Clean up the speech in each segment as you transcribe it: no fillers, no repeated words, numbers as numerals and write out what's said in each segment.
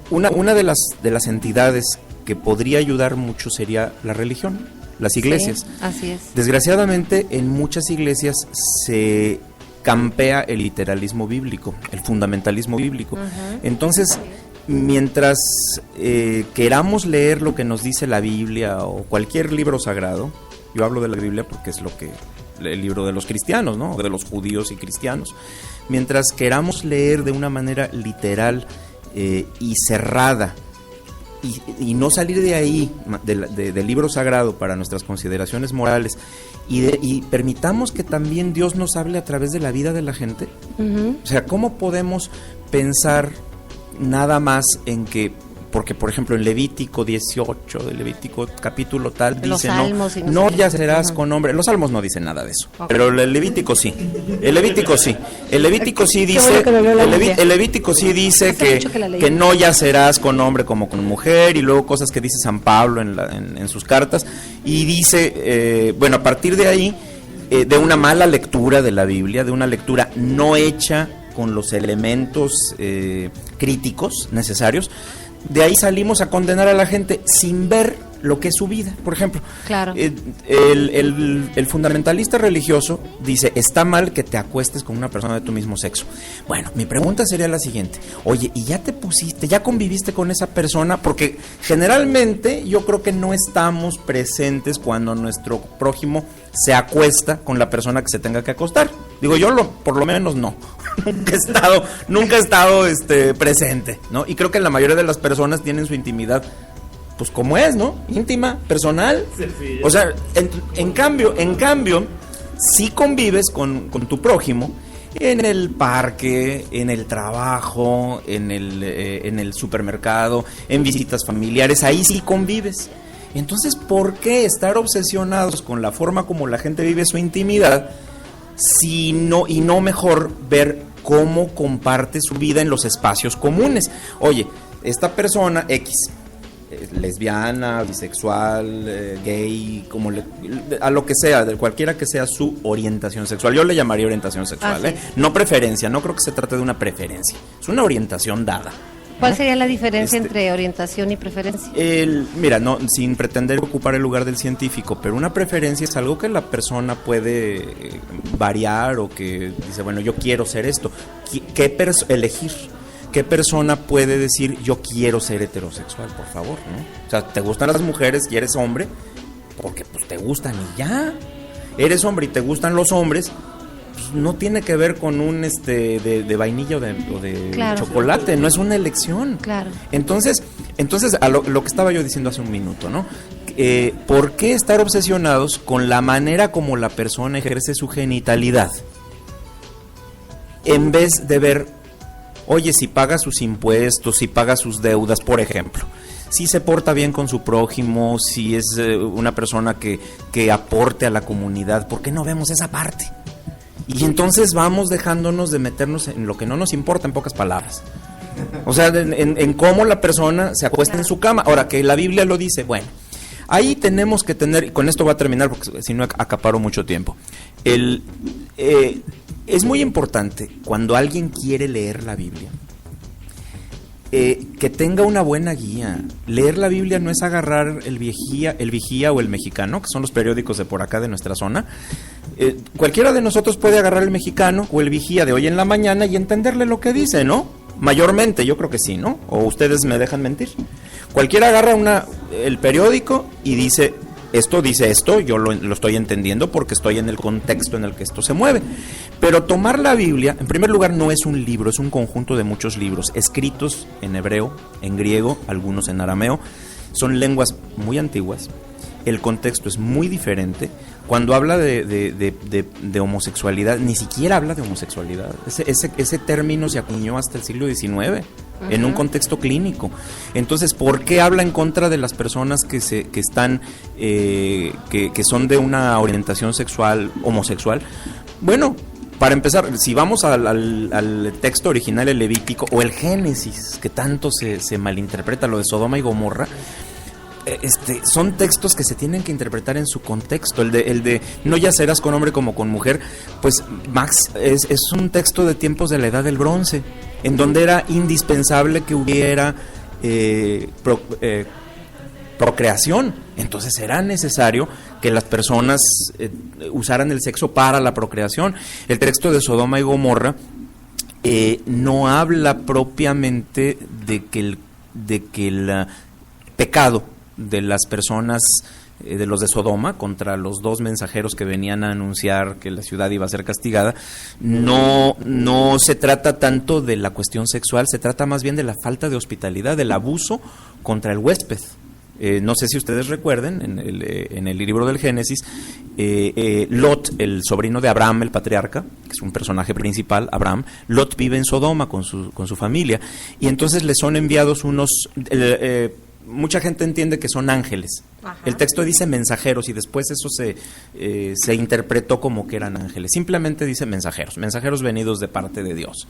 una de las entidades que podría ayudar mucho sería la religión, las iglesias. Sí, así es. Desgraciadamente, en muchas iglesias se campea el literalismo bíblico, el fundamentalismo bíblico. Uh-huh. Entonces, mientras queramos leer lo que nos dice la Biblia o cualquier libro sagrado, yo hablo de la Biblia porque es el libro de los cristianos, ¿no? De los judíos y cristianos. Mientras queramos leer de una manera literal y cerrada, y no salir de ahí, del libro sagrado para nuestras consideraciones morales, y permitamos que también Dios nos hable a través de la vida de la gente. Uh-huh. O sea, ¿cómo podemos pensar nada más en que, porque por ejemplo en Levítico 18, de Levítico capítulo tal, dice no ya serás con hombre? Los salmos no dicen nada de eso, okay. Pero el Levítico sí. El Levítico sí dice, el Levítico sí dice que no ya serás con hombre como con mujer, y luego cosas que dice San Pablo en sus cartas, y dice, bueno, a partir de ahí, de una mala lectura de la Biblia, de una lectura no hecha con los elementos críticos necesarios, de ahí salimos a condenar a la gente sin ver lo que es su vida. Por ejemplo, claro. El fundamentalista religioso dice, está mal que te acuestes con una persona de tu mismo sexo. Bueno, mi pregunta sería la siguiente: oye, ¿y ya conviviste con esa persona? Porque generalmente yo creo que no estamos presentes cuando nuestro prójimo se acuesta con la persona que se tenga que acostar. Digo, por lo menos no. Nunca he estado presente, ¿no? Y creo que la mayoría de las personas tienen su intimidad, pues como es, ¿no? Íntima, personal. Sí. O sea, en cambio, si convives con tu prójimo en el parque, en el trabajo, en el supermercado, en visitas familiares, ahí sí convives. Entonces, ¿por qué estar obsesionados con la forma como la gente vive su intimidad y no mejor ver cómo comparte su vida en los espacios comunes? Oye, esta persona X, lesbiana, bisexual, gay, a lo que sea, de cualquiera que sea su orientación sexual. Yo le llamaría orientación sexual, no preferencia, no creo que se trate de una preferencia, es una orientación dada. ¿Cuál sería la diferencia entre orientación y preferencia? Mira, no, sin pretender ocupar el lugar del científico, pero una preferencia es algo que la persona puede variar, o que dice, bueno, yo quiero ser esto. Elegir. ¿Qué persona puede decir, yo quiero ser heterosexual, por favor, ¿no? O sea, ¿te gustan las mujeres y eres hombre? Porque pues te gustan y ya. Eres hombre y te gustan los hombres, pues no tiene que ver con un de vainilla o de claro, chocolate, no es una elección. Claro. Entonces a lo que estaba yo diciendo hace un minuto, ¿no? ¿Por qué estar obsesionados con la manera como la persona ejerce su genitalidad? En vez de ver, oye, si paga sus impuestos, si paga sus deudas, por ejemplo, si se porta bien con su prójimo, si es una persona que aporte a la comunidad, ¿por qué no vemos esa parte? Y entonces vamos dejándonos de meternos en lo que no nos importa, en pocas palabras. O sea, en cómo la persona se acuesta en su cama. Ahora, que la Biblia lo dice, bueno, ahí tenemos que tener, y con esto voy a terminar porque si no acaparo mucho tiempo. Es muy importante cuando alguien quiere leer la Biblia, que tenga una buena guía. Leer la Biblia no es agarrar el Vigía o el Mexicano, que son los periódicos de por acá de nuestra zona. Cualquiera de nosotros puede agarrar el Mexicano o el Vigía de hoy en la mañana y entenderle lo que dice, ¿no? Mayormente, yo creo que sí, ¿no? ¿O ustedes me dejan mentir? Cualquiera agarra el periódico y dice esto, yo lo estoy entendiendo porque estoy en el contexto en el que esto se mueve. Pero tomar la Biblia, en primer lugar, no es un libro, es un conjunto de muchos libros, escritos en hebreo, en griego, algunos en arameo. Son lenguas muy antiguas, el contexto es muy diferente. Cuando habla de homosexualidad, ni siquiera habla de homosexualidad. Ese término se acuñó hasta el siglo XIX, en un contexto clínico. Entonces, ¿por qué habla en contra de las personas que son de una orientación sexual homosexual? Bueno, para empezar, si vamos al texto original, el Levítico o el Génesis, que tanto se malinterpreta, lo de Sodoma y Gomorra, son textos que se tienen que interpretar en su contexto. El de no yacerás con hombre como con mujer, pues Max, es un texto de tiempos de la Edad del Bronce. en donde era indispensable que hubiera procreación. Entonces era necesario que las personas usaran el sexo para la procreación. El texto de Sodoma y Gomorra no habla propiamente de que el pecado de las personas, de los de Sodoma, contra los dos mensajeros que venían a anunciar que la ciudad iba a ser castigada, no se trata tanto de la cuestión sexual, se trata más bien de la falta de hospitalidad, del abuso contra el huésped. No sé si ustedes recuerden, en el libro del Génesis, Lot, el sobrino de Abraham, el patriarca, que es un personaje principal, Abraham, Lot vive en Sodoma con su familia, y entonces le son enviados mucha gente entiende que son ángeles. Ajá. El texto dice mensajeros y después eso se interpretó como que eran ángeles. Simplemente dice mensajeros venidos de parte de Dios.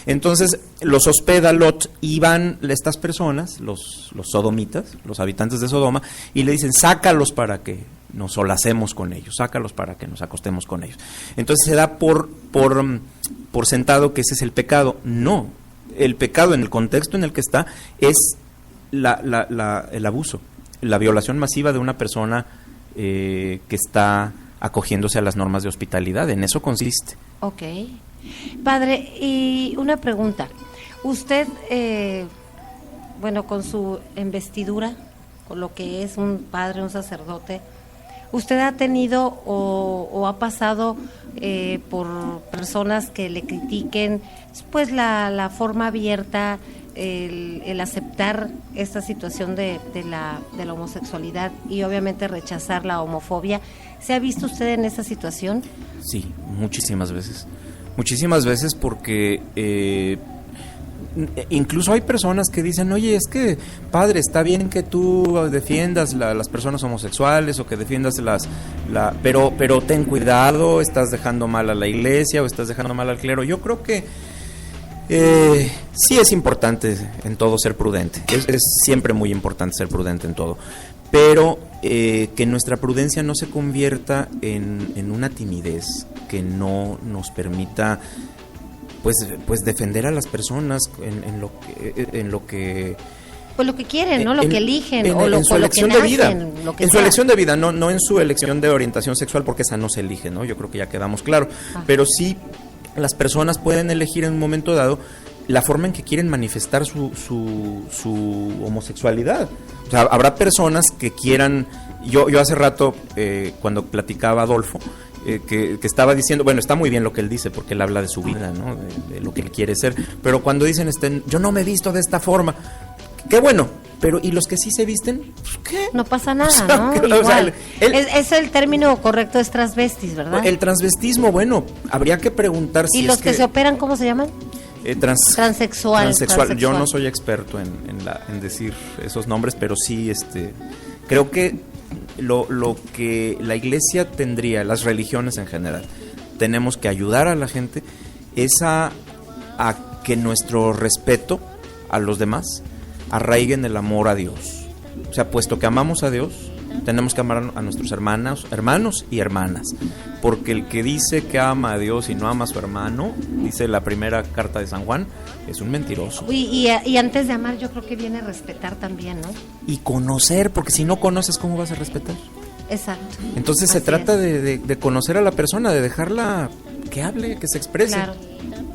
Entonces los hospeda Lot y van estas personas, los sodomitas, los habitantes de Sodoma, y le dicen: sácalos para que nos solacemos con ellos, sácalos para que nos acostemos con ellos. Entonces se da por sentado que ese es el pecado. No, el pecado en el contexto en el que está es el abuso, la violación masiva de una persona que está acogiéndose a las normas de hospitalidad. En eso consiste. Ok. Padre, y una pregunta. Usted, con su investidura, con lo que es un padre, un sacerdote, ¿usted ha tenido o ha pasado por personas que le critiquen pues la forma abierta, el aceptar esta situación de la homosexualidad y obviamente rechazar la homofobia? ¿Se ha visto usted en esa situación? Sí, muchísimas veces porque incluso hay personas que dicen: oye, es que padre, está bien que tú defiendas las personas homosexuales o que defiendas pero ten cuidado, estás dejando mal a la iglesia o estás dejando mal al clero. Yo creo que sí es importante en todo ser prudente, es siempre muy importante ser prudente en todo, pero que nuestra prudencia no se convierta en una timidez que no nos permita pues defender a las personas en lo que pues lo que quieren, ¿no? Lo que eligen en su elección de vida, en su elección de vida, no en su elección de orientación sexual, porque esa no se elige, ¿no? Yo creo que ya quedamos claro, pero sí las personas pueden elegir en un momento dado la forma en que quieren manifestar su homosexualidad. O sea, habrá personas que quieran. Yo hace rato, cuando platicaba Adolfo, que estaba diciendo, bueno, está muy bien lo que él dice, porque él habla de su vida, ¿no? De lo que él quiere ser, pero cuando dicen, yo no me he visto de esta forma, qué bueno, pero ¿y los que sí se visten? Pues, ¿qué? No pasa nada, ¿no? Igual. Es el término correcto, es transvestis, ¿verdad? El transvestismo, bueno, habría que preguntar si ¿Y los que se operan, cómo se llaman? Transexual. Yo no soy experto en decir esos nombres, pero sí, creo que lo que la iglesia tendría, las religiones en general, tenemos que ayudar a la gente es a que nuestro respeto a los demás arraigue en el amor a Dios. O sea, puesto que amamos a Dios, tenemos que amar a nuestros hermanos y hermanas, porque el que dice que ama a Dios y no ama a su hermano, dice la primera carta de San Juan, es un mentiroso. Y antes de amar, yo creo que viene respetar también, ¿no? Y conocer, porque si no conoces, ¿cómo vas a respetar? Exacto. Entonces se trata de conocer a la persona, de dejarla que hable, que se exprese. Claro.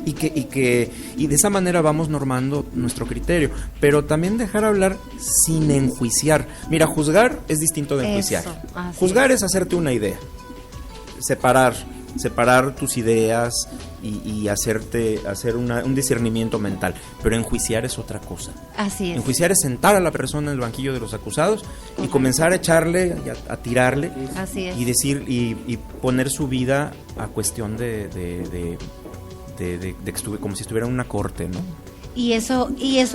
Y de esa manera vamos normando nuestro criterio, pero también dejar hablar sin enjuiciar. Mira, juzgar es distinto de enjuiciar. Juzgar es hacerte una idea, separar tus ideas y hacer un discernimiento mental, pero enjuiciar es otra cosa. Así es. Enjuiciar es sentar a la persona en el banquillo de los acusados y comenzar a echarle, a tirarle. Así es. Y decir y poner su vida a cuestión de como si estuviera en una corte, ¿no? Y eso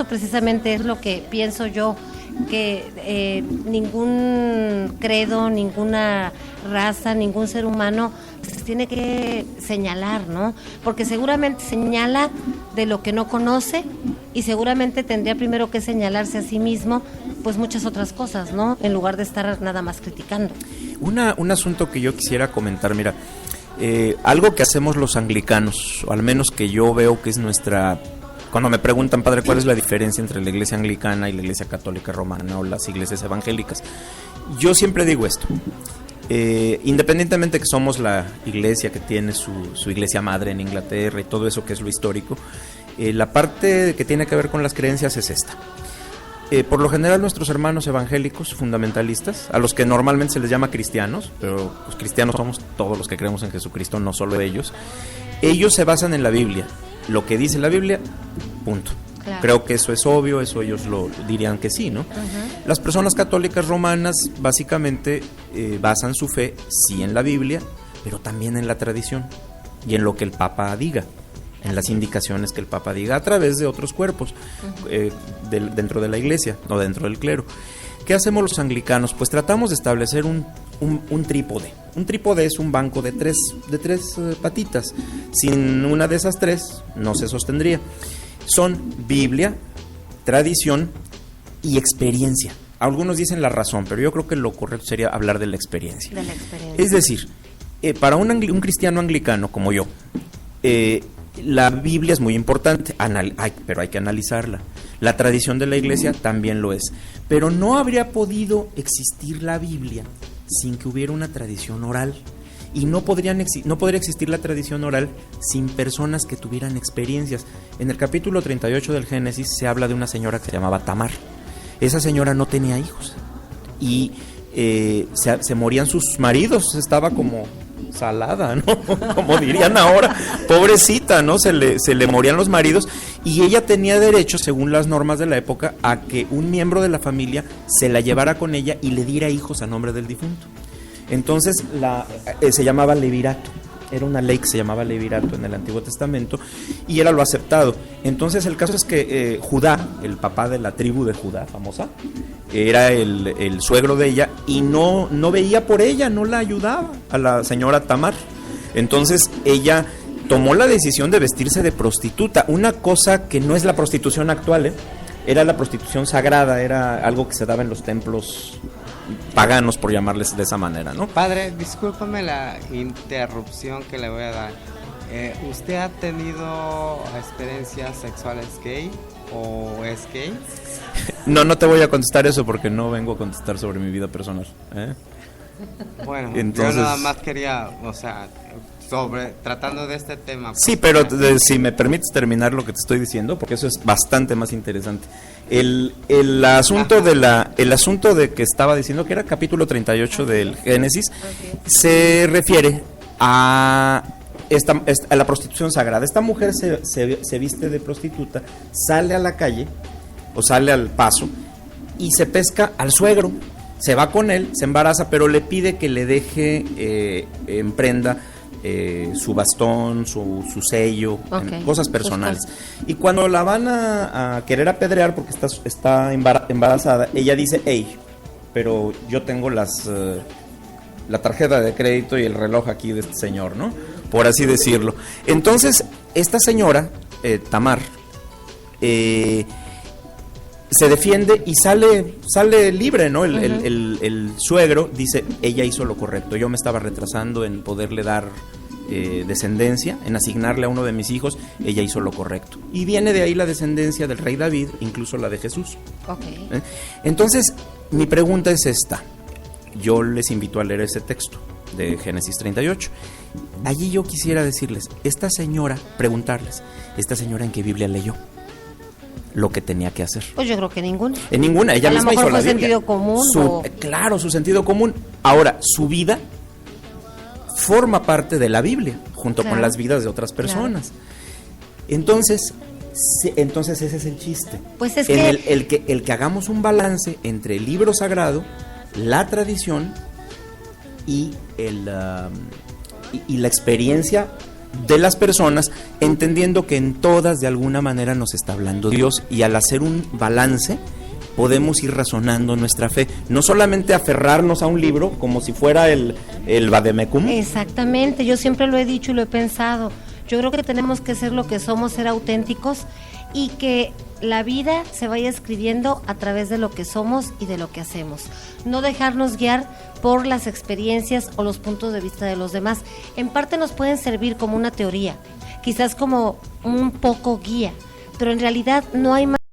precisamente es lo que pienso yo, que ningún credo, ninguna raza, ningún ser humano se tiene que señalar, ¿no? Porque seguramente señala de lo que no conoce y seguramente tendría primero que señalarse a sí mismo, pues muchas otras cosas, ¿no? En lugar de estar nada más criticando. Un asunto que yo quisiera comentar, mira, algo que hacemos los anglicanos, o al menos que yo veo que es nuestra cuando me preguntan, padre, ¿cuál es la diferencia entre la iglesia anglicana y la iglesia católica romana o las iglesias evangélicas? Yo siempre digo esto. Independientemente que somos la iglesia que tiene su iglesia madre en Inglaterra y todo eso que es lo histórico, la parte que tiene que ver con las creencias es esta. Por lo general nuestros hermanos evangélicos fundamentalistas, a los que normalmente se les llama cristianos, pero los cristianos somos todos los que creemos en Jesucristo, no solo ellos se basan en la Biblia, lo que dice la Biblia, punto. Claro. Creo que eso es obvio, eso ellos lo dirían que sí, ¿no? Uh-huh. Las personas católicas romanas básicamente basan su fe, sí, en la Biblia, pero también en la tradición y en lo que el Papa diga, en las indicaciones que el Papa diga a través de otros cuerpos dentro de la iglesia o dentro del clero. ¿Qué hacemos los anglicanos? Pues tratamos de establecer un trípode. Un trípode es un banco de tres patitas. Sin una de esas tres no se sostendría. Son Biblia, tradición y experiencia. Algunos dicen la razón, pero yo creo que lo correcto sería hablar de la experiencia. De la experiencia. Es decir, para un cristiano anglicano como yo, la Biblia es muy importante, pero hay que analizarla. La tradición de la iglesia también lo es. Pero no habría podido existir la Biblia sin que hubiera una tradición oral. Y no podría existir la tradición oral sin personas que tuvieran experiencias. En el capítulo 38 del Génesis se habla de una señora que se llamaba Tamar. Esa señora no tenía hijos. Y se morían sus maridos, estaba como salada, ¿no? Como dirían ahora, pobrecita, ¿no? Se le morían los maridos y ella tenía derecho, según las normas de la época, a que un miembro de la familia se la llevara con ella y le diera hijos a nombre del difunto. Entonces se llamaba levirato, era una ley que se llamaba levirato en el Antiguo Testamento y era lo aceptado. Entonces el caso es que Judá, el papá de la tribu de Judá famosa, era el suegro de ella y no veía por ella, no la ayudaba a la señora Tamar. Entonces ella tomó la decisión de vestirse de prostituta, una cosa que no es la prostitución actual, era la prostitución sagrada, era algo que se daba en los templos paganos, por llamarles de esa manera, ¿no? Padre, discúlpame la interrupción que le voy a dar. ¿Usted ha tenido experiencias sexuales gay o es gay? No te voy a contestar eso porque no vengo a contestar sobre mi vida personal. Bueno, entonces, yo nada más quería, tratando de este tema. Sí, pero si me permites terminar lo que te estoy diciendo, porque eso es bastante más interesante. El asunto de que estaba diciendo, que era capítulo 38 del Génesis, se refiere a la prostitución sagrada. Esta mujer se viste de prostituta, sale a la calle o sale al paso y se pesca al suegro, se va con él, se embaraza, pero le pide que le deje en prenda su bastón, su sello, cosas personales. Y cuando la van a querer apedrear porque está embarazada, ella dice, hey, pero yo tengo la tarjeta de crédito y el reloj aquí de este señor, ¿no? Por así decirlo. Entonces, esta señora, Tamar, se defiende y sale libre, ¿no? El suegro dice, ella hizo lo correcto, yo me estaba retrasando en poderle dar descendencia, en asignarle a uno de mis hijos, ella hizo lo correcto. Y viene de ahí la descendencia del rey David, incluso la de Jesús. Entonces, mi pregunta es esta. Yo les invito a leer ese texto de Génesis 38. Allí yo quisiera decirles, preguntarles, ¿esta señora en qué Biblia leyó lo que tenía que hacer? Pues yo creo que ninguna. En ninguna, ella misma hizo la Biblia. Sentido común. Claro, su sentido común. Ahora, su vida forma parte de la Biblia, junto con las vidas de otras personas. Entonces ese es el chiste. Pues es el que hagamos un balance entre el libro sagrado, la tradición y la experiencia de las personas, entendiendo que en todas de alguna manera nos está hablando Dios, y al hacer un balance podemos ir razonando nuestra fe, no solamente aferrarnos a un libro como si fuera el vademecum. Exactamente, yo siempre lo he dicho y lo he pensado. Yo creo que tenemos que ser lo que somos, ser auténticos, y que la vida se vaya escribiendo a través de lo que somos y de lo que hacemos. No dejarnos guiar por las experiencias o los puntos de vista de los demás. En parte nos pueden servir como una teoría, quizás como un poco guía, pero en realidad no hay más